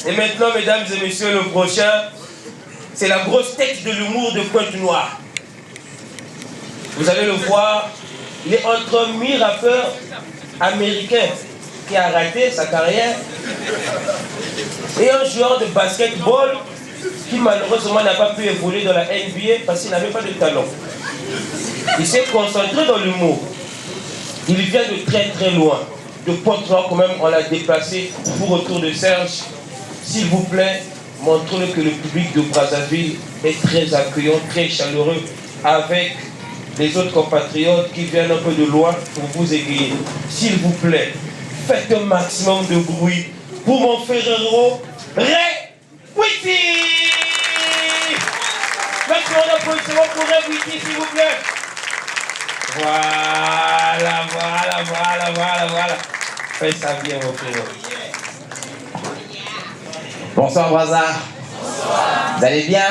Et maintenant, mesdames et messieurs, le prochain, c'est la grosse tête de l'humour de Pointe-Noire. Vous allez le voir, il est entre mi-rappeur américain qui a raté sa carrière et un joueur de basketball qui malheureusement n'a pas pu évoluer dans la NBA parce qu'il n'avait pas de talent. Il s'est concentré dans l'humour. Il vient de très très loin. De Pointe-Noire quand même, on l'a déplacé pour autour de Serge. S'il vous plaît, montrez-le que le public de Brazzaville est très accueillant, très chaleureux, avec les autres compatriotes qui viennent un peu de loin pour vous égayer. S'il vous plaît, faites un maximum de bruit pour mon frérot Ray Witty. Maximum d'applaudissements pour Ray Witty, s'il vous plaît. Voilà. Faites ça bien, mon frérot. Bonsoir, Brazza. Bonsoir. Vous allez bien?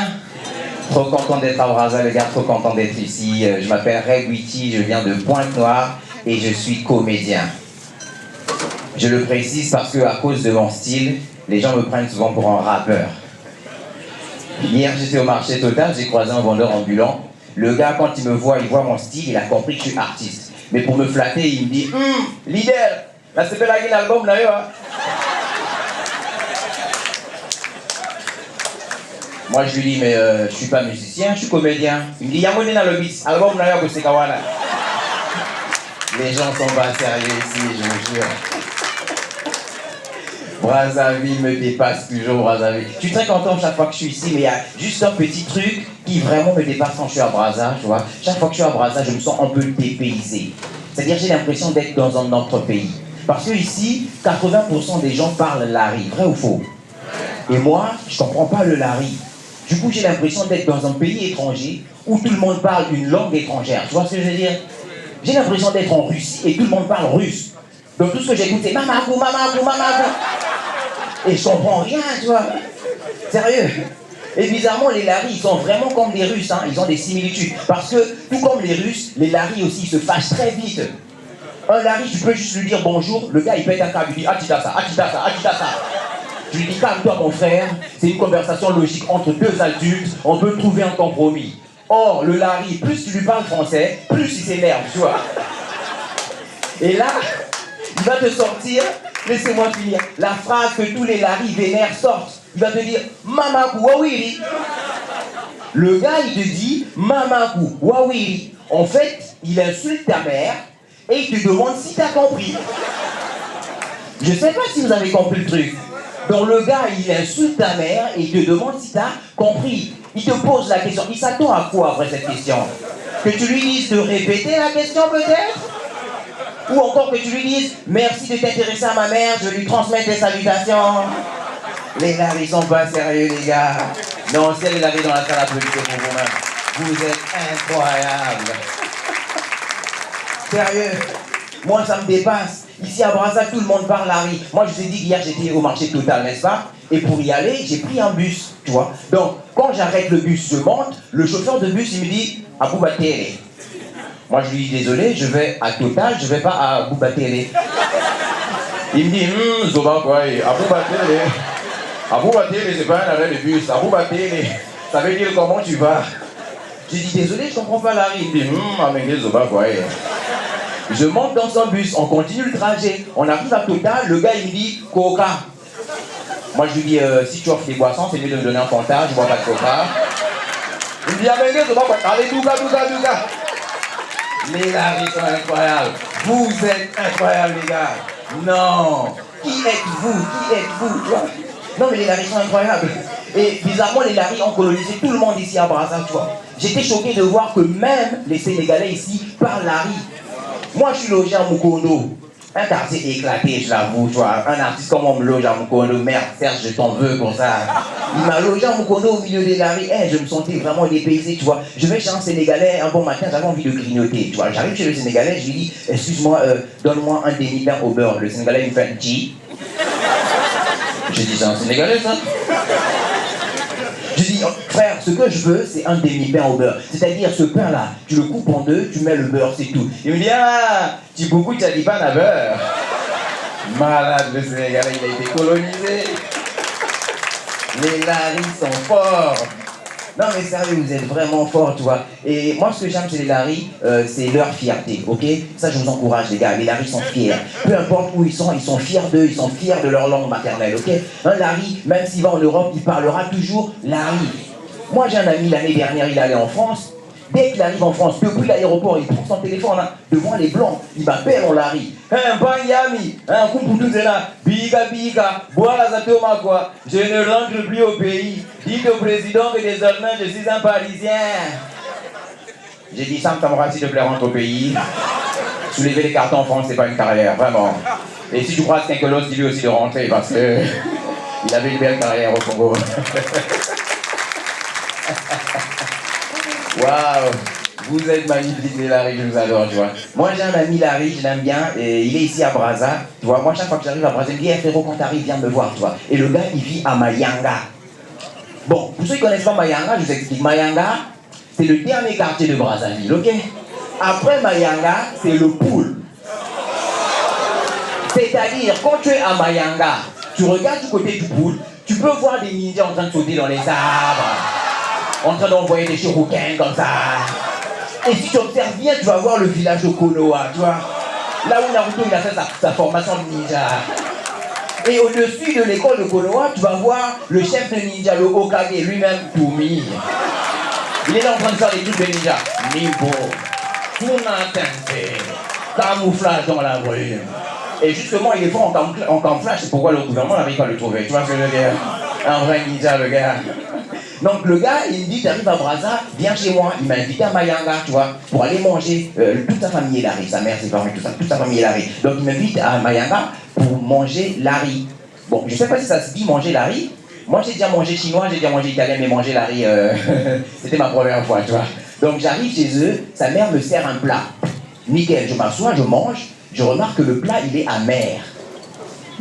Trop content d'être à Brazza, les gars, trop content d'être ici. Je m'appelle Ray Witty, je viens de Pointe-Noire et je suis comédien. Je le précise parce que à cause de mon style, les gens me prennent souvent pour un rappeur. Hier, j'étais au marché Total, j'ai croisé un vendeur ambulant. Le gars, quand il me voit, il voit mon style, il a compris que je suis artiste. Mais pour me flatter, il me dit leader, là c'est pas l'album là, hein. Moi, je lui dis, mais je suis pas musicien, je suis comédien. Il me dit, Yamone dans le beat, album là, c'est Kawana. Les gens sont pas sérieux ici, je vous jure. Brazzaville me dépasse toujours, Brazzaville. Je suis très content chaque fois que je suis ici, mais il y a juste un petit truc qui vraiment me dépasse quand je suis à Brazza, tu vois. Chaque fois que je suis à Brazza, je me sens un peu dépaysé. C'est-à-dire, j'ai l'impression d'être dans un autre pays. Parce que ici, 80% des gens parlent lari, vrai ou faux? Et moi, je comprends pas le lari. Du coup, j'ai l'impression d'être dans un pays étranger où tout le monde parle une langue étrangère. Tu vois ce que je veux dire? J'ai l'impression d'être en Russie et tout le monde parle russe. Donc tout ce que j'écoute, c'est mamakou, mamakou, mamakou. Et je comprends rien, tu vois. Sérieux. Et bizarrement, les laris, ils sont vraiment comme des Russes, hein. Ils ont des similitudes. Parce que, tout comme les Russes, les laris aussi, ils se fâchent très vite. Un lari, tu peux juste lui dire bonjour, le gars, il pète un câble, il dit atidasa, atidasa, atidasa. Je lui dis, calme-toi mon frère, c'est une conversation logique entre deux adultes, on peut trouver un compromis. Or, le lari, plus tu lui parles français, plus il s'énerve, tu vois. Et là, il va te sortir, laissez-moi finir, la phrase que tous les laris vénères sortent. Il va te dire, mamakou, wawiri. Le gars, il te dit, mamakou, wawiri. En fait, il insulte ta mère et il te demande si tu as compris. Je sais pas si vous avez compris le truc. Donc le gars, il insulte ta mère et il te demande si tu as compris. Il te pose la question. Il s'attend à quoi après cette question? Que tu lui dises de répéter la question peut-être? Ou encore que tu lui dises merci de t'intéresser à ma mère, je lui transmets tes salutations. Les gars, ils sont pas sérieux, les gars. Non, si elle est allée dans la salle, applaudissez pour vous-même. Vous êtes incroyables. Sérieux. Moi, ça me dépasse. Ici à Brazza, tout le monde parle lari. Moi, je vous ai dit qu'hier, j'étais au marché Total, n'est-ce pas? Et pour y aller, j'ai pris un bus, tu vois. Donc, quand j'arrête le bus, je monte. Le chauffeur de bus, il me dit « Aboubatere ». Moi, je lui dis « Désolé, je vais à Total, je vais pas à Aboubatere ». Il me dit « Zoba quoi, Aboubatere. Aboubatere, c'est pas un arrêt de bus. Aboubatere, ça veut dire comment tu vas ?» J'ai dit « Désolé, je comprends pas lari ». Il me dit « Amenge Zoba quoi. » Je monte dans son bus, on continue le trajet. On arrive à Total, le gars il me dit Coca. Moi je lui dis si tu offres des boissons, c'est mieux de me donner un Fanta, je bois pas de Coca. Il me dit allez, douga. Les laris sont incroyables. Vous êtes incroyables les gars. Non. Qui êtes-vous? Non mais les laris sont incroyables. Et bizarrement les laris ont colonisé tout le monde ici à Brazza, tu vois. J'étais choqué de voir que même les Sénégalais ici parlent lari. Moi, je suis logé à Mukondo. Un quartier éclaté, je l'avoue, tu vois. Un artiste comme on me loge à Mukondo. Merde, Serge, je t'en veux pour ça. Il m'a logé à Mukondo au milieu des laris. Je me sentais vraiment dépaysé, tu vois. Je vais chez un Sénégalais, un bon matin, j'avais envie de grignoter, tu vois. J'arrive chez le Sénégalais, je lui dis, excuse-moi, donne-moi un demi-pain au beurre. Le Sénégalais, il me fait un G. Je dis, c'est un Sénégalais, ça? Je dis, frère, ce que je veux, c'est un demi-pain au beurre. C'est-à-dire, ce pain-là, tu le coupes en deux, tu mets le beurre, c'est tout. Il me dit, tu beaucoup, tu as dit pas à beurre. Malade, le Sénégalais, il a été colonisé. Les Larry sont forts. Non mais sérieux, vous êtes vraiment forts, tu vois. Et moi, ce que j'aime chez les Larry, c'est leur fierté, ok? Ça, je vous encourage, les gars. Les Larry sont fiers. Peu importe où ils sont fiers d'eux, ils sont fiers de leur langue maternelle, ok? Un Larry, même s'il va en Europe, il parlera toujours Larry. Moi, j'ai un ami, l'année dernière, il est allé en France. Dès qu'il arrive en France, depuis l'aéroport, il prend son téléphone hein, devant les blancs. Il m'appelle en Larry. Hein, Banyami, hein, Kumputuzela, Biga Biga, Boala Zatoma quoi. Je ne rentre plus au pays. Dites au président que désormais je suis un Parisien. J'ai dit Sam Tamara, s'il te plaît, rentre au pays. Soulever les cartons en France, c'est pas une carrière, vraiment. Et si tu crois que quelqu'un d'autre, dis-lui aussi de rentrer parce que il avait une belle carrière au Congo. Waouh, vous êtes magnifiques les Larry, je vous adore, tu vois. Moi j'ai un ami Larry, je l'aime bien, et il est ici à Brazza, tu vois. Moi chaque fois que j'arrive à Brazza, il me dit, hey, frérot, quand t'arrives, viens me voir, tu vois. Et le gars, il vit à Mayanga. Bon, pour ceux qui connaissent pas Mayanga, je vous explique. Mayanga, c'est le dernier quartier de Brazzaville, ok? Après Mayanga, c'est le pool. C'est-à-dire, quand tu es à Mayanga, tu regardes du côté du pool, tu peux voir des ninjas en train de sauter dans les arbres. En train d'envoyer des shurikens comme ça. Et si tu observes bien, tu vas voir le village de Konoha, tu vois. Là où Naruto il a fait sa formation de ninja. Et au-dessus de l'école de Konoha, tu vas voir le chef de ninja, le Hokage, lui-même, Tumi. Il est là en train de faire des trucs de ninja. Nimbo, Funatensei, camouflage dans la brume. Et justement, il est fort en camouflage, c'est pourquoi le gouvernement n'arrive pas à le trouver. Tu vois ce que je veux dire? Un vrai ninja, le gars. Donc le gars, il me dit, t'arrives à Brazza, viens chez moi. Il m'a invité à Mayanga, tu vois, pour aller manger. Toute sa famille est Larry, sa mère, ses parents, tout ça, toute sa famille est Larry. Donc il m'invite à Mayanga pour manger Larry. Bon, je sais pas si ça se dit manger Larry. Moi j'ai déjà mangé chinois, j'ai déjà mangé italien, mais manger Larry, c'était ma première fois, tu vois. Donc j'arrive chez eux, sa mère me sert un plat. Nickel, je m'assois, je mange, je remarque que le plat, il est amer.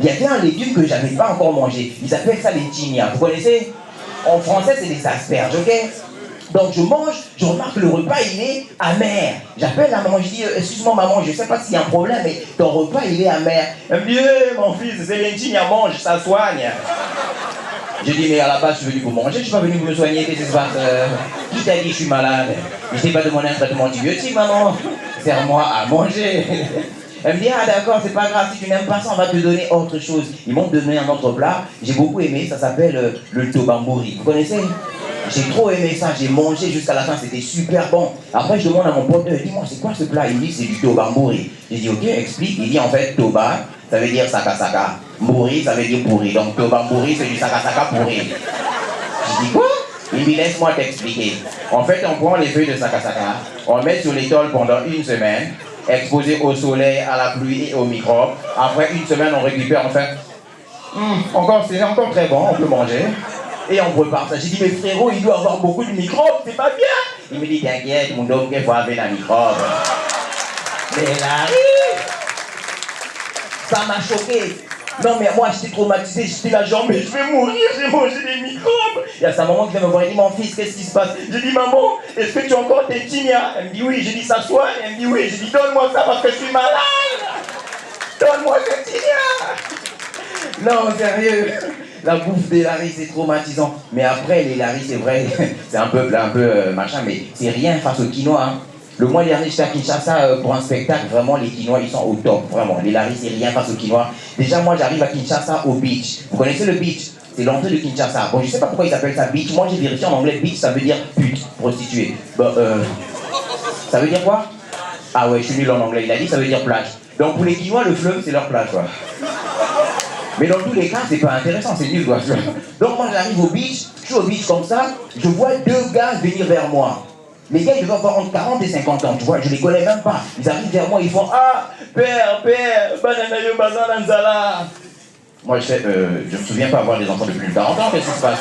Il y avait un légume que j'avais pas encore mangé. Ils appellent ça les chinia. Vous connaissez? En français, c'est des asperges, ok? Donc je mange, je remarque que le repas, il est amer. J'appelle la maman, je dis, excuse-moi maman, je sais pas s'il y a un problème, mais ton repas, il est amer. Elle me dit, mon fils, c'est les à mange, ça soigne. Je dis, mais à la base, je suis venu pour manger, je suis pas venu pour me soigner, qu'est-ce qui se passe? Qui t'a dit que je suis malade? Je t'ai pas demandé un traitement antibiotique, maman. Sers-moi à manger. Elle me dit, ah d'accord, c'est pas grave, si tu n'aimes pas ça, on va te donner autre chose. Ils m'ont donné un autre plat, j'ai beaucoup aimé, ça s'appelle le tobamburi. Vous connaissez? J'ai trop aimé ça, j'ai mangé jusqu'à la fin, c'était super bon. Après, je demande à mon pote, dis-moi, c'est quoi ce plat? Il me dit, c'est du tobamburi. J'ai dit, ok, explique. Il dit, en fait, toba, ça veut dire saka saka. Mburi, ça veut dire pourri. Donc, tobamburi, c'est du saka saka pourri. Je dis, quoi? Il me dit, laisse-moi t'expliquer. En fait, on prend les feuilles de saka saka, on met sur les tôles pendant une semaine, exposé au soleil, à la pluie et aux microbes. Après une semaine, on récupère, enfin, c'est encore très bon, on peut manger. Et on prépare ça. J'ai dit, mais frérot, il doit avoir beaucoup de microbes, c'est pas bien. Il me dit, t'inquiète, mon homme, qu'il faut avoir un microbe. Mais là, ça m'a choqué. Non, mais moi, j'étais traumatisé, j'étais là, genre, mais je vais mourir, j'ai mangé des microbes. Il y a sa maman qui vient me voir, elle dit, mon fils, qu'est-ce qui se passe? J'ai dit, maman, est-ce que tu as encore tes chinia? Elle me dit, oui. J'ai dit, ça soigne? Elle me dit, oui. J'ai dit, donne-moi ça parce que je suis malade. Donne-moi tes chinia. Non, sérieux. La bouffe des Larry, c'est traumatisant. Mais après, les Larry, c'est vrai, c'est un peu machin, mais c'est rien face au quinoa. Hein. Le mois dernier, j'étais à Kinshasa pour un spectacle. Vraiment, les Quinois, ils sont au top. Vraiment, les Larry, c'est rien face aux Quinois. Déjà, moi, j'arrive à Kinshasa au beach. Vous connaissez le beach? C'est l'entrée de Kinshasa. Bon, je sais pas pourquoi ils appellent ça beach. Moi, j'ai vérifié en anglais, beach, ça veut dire pute, prostituée. Bon, ça veut dire quoi? Ah ouais, je suis nul en anglais. Il a dit ça veut dire plage. Donc, pour les Quinois, le fleuve, c'est leur plage, quoi. Mais dans tous les cas, c'est pas intéressant, c'est nul, quoi. Donc, moi, j'arrive au beach, je suis au beach comme ça, je vois deux gars venir vers moi. Les gars, ils devaient avoir entre 40 et 50 ans, tu vois, je les connais même pas. Ils arrivent vers moi, ils font, ah, père, banana yo bazan nzala. Moi, je me souviens pas avoir des enfants de plus de 40 ans, qu'est-ce qui se passe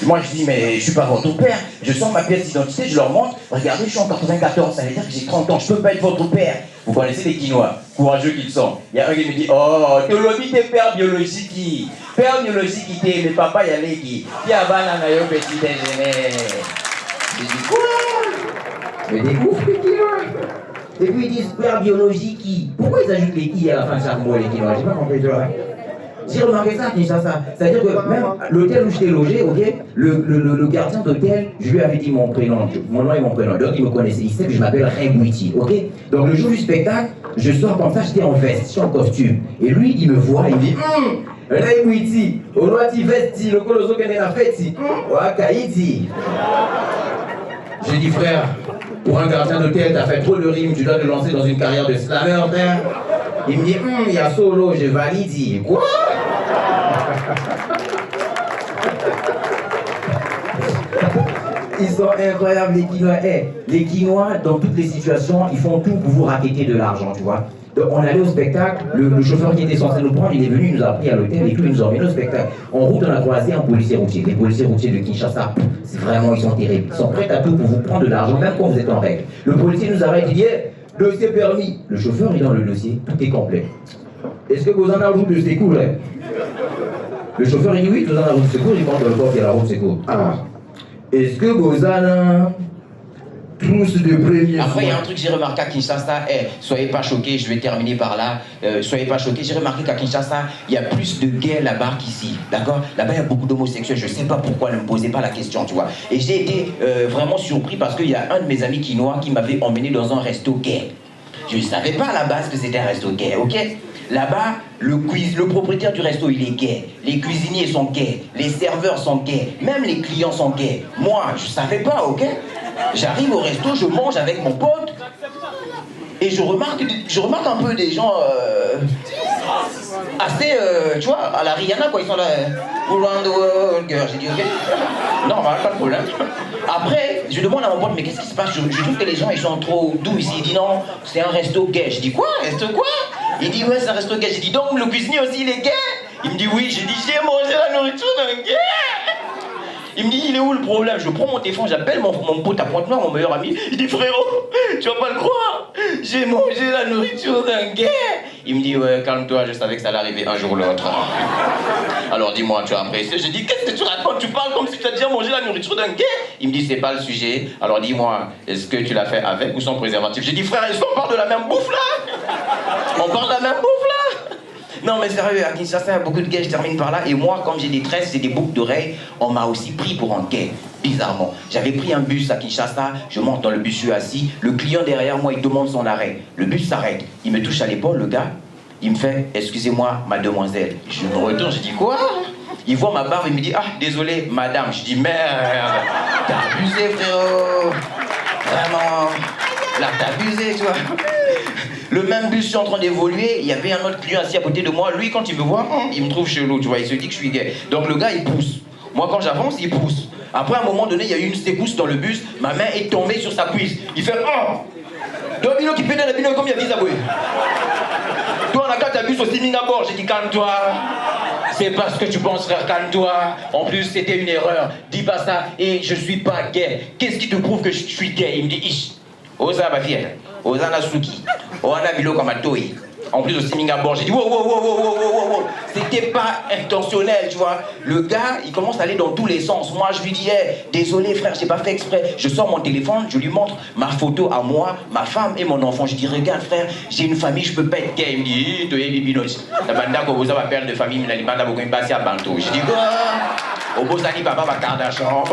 Moi, je dis, mais je suis pas votre père. Je sors ma pièce d'identité, je leur montre, regardez, je suis en 94, ça veut dire que j'ai 30 ans, je peux pas être votre père. Vous connaissez les Quinois, courageux qu'ils sont. Il y a un qui me dit, oh, Tolobi, t'es père biologique qui? Père biologique qui t'es, mais papa, y a les qui? Qui a banana yo petit déjeuner? J'ai dit, quoi? Mais des ouf, les Quinois. Et puis ils disent père biologique qui? Pourquoi ils ajoutent les qui à la fin de chaque mot, les Quinois? J'ai pas compris, toi. J'ai remarqué ça à Kinshasa. C'est-à-dire que même l'hôtel où j'étais logé, ok, le gardien d'hôtel, je lui avais dit mon prénom, mon nom et mon prénom. Donc il me connaissait, il sait que je m'appelle Rebouiti, ok. Donc le jour du spectacle, je sors comme ça, j'étais en veste, j'étais en costume. Et lui, il me voit, il me dit, Rebouiti, au roi tu vesti, le colosso qui est la fête, Kaïti. J'ai dit, frère, pour un gardien d'hôtel, t'as fait trop de rimes, tu dois te lancer dans une carrière de slammer, frère. Il me dit, il y a solo, je valide. Quoi? Ils sont incroyables, les Quinois. Les Quinois, dans toutes les situations, ils font tout pour vous raqueter de l'argent, tu vois. Donc, on allait au spectacle, le chauffeur qui était censé nous prendre, il est venu, il nous a pris à l'hôtel et puis il nous a emmené au spectacle. En route, on a croisé un policier routier. Les policiers routiers de Kinshasa, c'est vraiment, ils sont terribles. Ils sont prêts à tout pour vous prendre de l'argent, même quand vous êtes en règle. Le policier nous arrête, il dit, dossier permis. Le chauffeur est dans le dossier, tout est complet. Est-ce que vous en avez un route de secours, là? Le chauffeur, il dit oui, vous en avez un route de secours, il compte le corps qui est la route de secours. Ah. Est-ce que vous en avez tous de premiers? Après, il y a un truc que j'ai remarqué à Kinshasa, soyez pas choqués, je vais terminer par là, soyez pas choqués, j'ai remarqué qu'à Kinshasa, il y a plus de gays là-bas qu'ici, d'accord? Là-bas, il y a beaucoup d'homosexuels, je sais pas pourquoi, ne me posez pas la question, tu vois. Et j'ai été vraiment surpris parce qu'il y a un de mes amis quinois qui m'avait emmené dans un resto gay. Je ne savais pas à la base que c'était un resto gay, ok? Là-bas, le propriétaire du resto, il est gay. Les cuisiniers sont gays. Les serveurs sont gays. Même les clients sont gays. Moi, je savais pas, ok? J'arrive au resto, je mange avec mon pote. Et je remarque un peu des gens assez, tu vois, à la Rihanna, quoi. Ils sont là, around the world, girl. J'ai dit, ok. Non, pas de problème. Après, je demande à mon pote, mais qu'est-ce qui se passe? Je trouve que les gens, ils sont trop doux ici. Il dit, non, c'est un resto gay. Je dis, quoi? Resto quoi? Il dit, ouais, c'est un resto gay. J'ai dit, donc le cuisinier aussi, il est gay? Il me dit, oui. J'ai dit, j'ai mangé la nourriture d'un gay. Il me dit, il est où le problème? Je prends mon téléphone, j'appelle mon pote à Pointe-Noire, mon meilleur ami. Il dit, frérot, tu vas pas le croire, j'ai mangé la nourriture d'un gay. Il me dit, ouais, calme-toi, je savais que ça allait arriver un jour ou l'autre. Alors dis-moi, tu as apprécié? Je dis, qu'est-ce que tu racontes? Tu parles comme si tu as déjà mangé la nourriture d'un gay? Il me dit, c'est pas le sujet. Alors dis-moi, est-ce que tu l'as fait avec ou sans préservatif? J'ai dit, frère, est-ce qu'on parle de la même bouffe là? On parle de la même bouffe là? Non mais sérieux, à Kinshasa, il y a beaucoup de gays, je termine par là. Et moi, comme j'ai des tresses et des boucles d'oreilles, on m'a aussi pris pour un gay. Bizarrement. J'avais pris un bus à Kinshasa, je monte dans le bus, je suis assis. Le client derrière moi, il demande son arrêt. Le bus s'arrête. Il me touche à l'épaule, le gars. Il me fait, excusez-moi, mademoiselle. Je me retourne, je dis quoi? Il voit ma barbe, il me dit, ah, désolé, madame. Je dis, merde, t'as abusé, frérot. Vraiment, là, t'as abusé, tu vois. Le même bus, je suis en train d'évoluer, il y avait un autre client assis à côté de moi. Lui, quand il me voit, il me trouve chelou, tu vois, il se dit que je suis gay. Donc le gars, il pousse. Moi, quand j'avance, il pousse. Après, à un moment donné, il y a eu une secousse dans le bus, ma main est tombée sur sa cuisse. Il fait, oh! Domino qui pédale, Domino comme il y a 10 aboués. Toi, on a qu'à t'abus au Singapore. J'ai dit, calme-toi. C'est pas ce que tu penses, frère, calme-toi. En plus, c'était une erreur. Dis pas ça. Et je suis pas gay. Qu'est-ce qui te prouve que je suis gay? Il me dit, ish. Osa ma fille. Osa Nasuki. Oana Bilo comme Atoi. En plus au Singapore, j'ai dit wow. C'était pas intentionnel, tu vois. Le gars, il commence à aller dans tous les sens. Moi, je lui dis, hey, désolé frère, j'ai pas fait exprès. Je sors mon téléphone, je lui montre ma photo à moi, ma femme et mon enfant. Je dis, regarde frère, j'ai une famille, je peux pas être gay. Il me dit, toi, il est la banda que vous avez père de famille, mais la banda beaucoup passé à Banto. Je dis, quoi? Au Bosani, papa va Kardashian.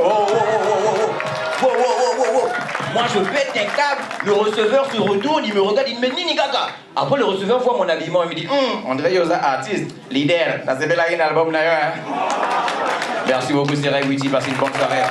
Moi je pète un câble, le receveur se retourne, il me regarde, il me dit Nini Gaga. Après le receveur voit mon habillement, il me dit André Yosa, artiste, leader, ça s'appelle un album d'ailleurs. Merci beaucoup, c'est Rebouiti, passez une bonne soirée.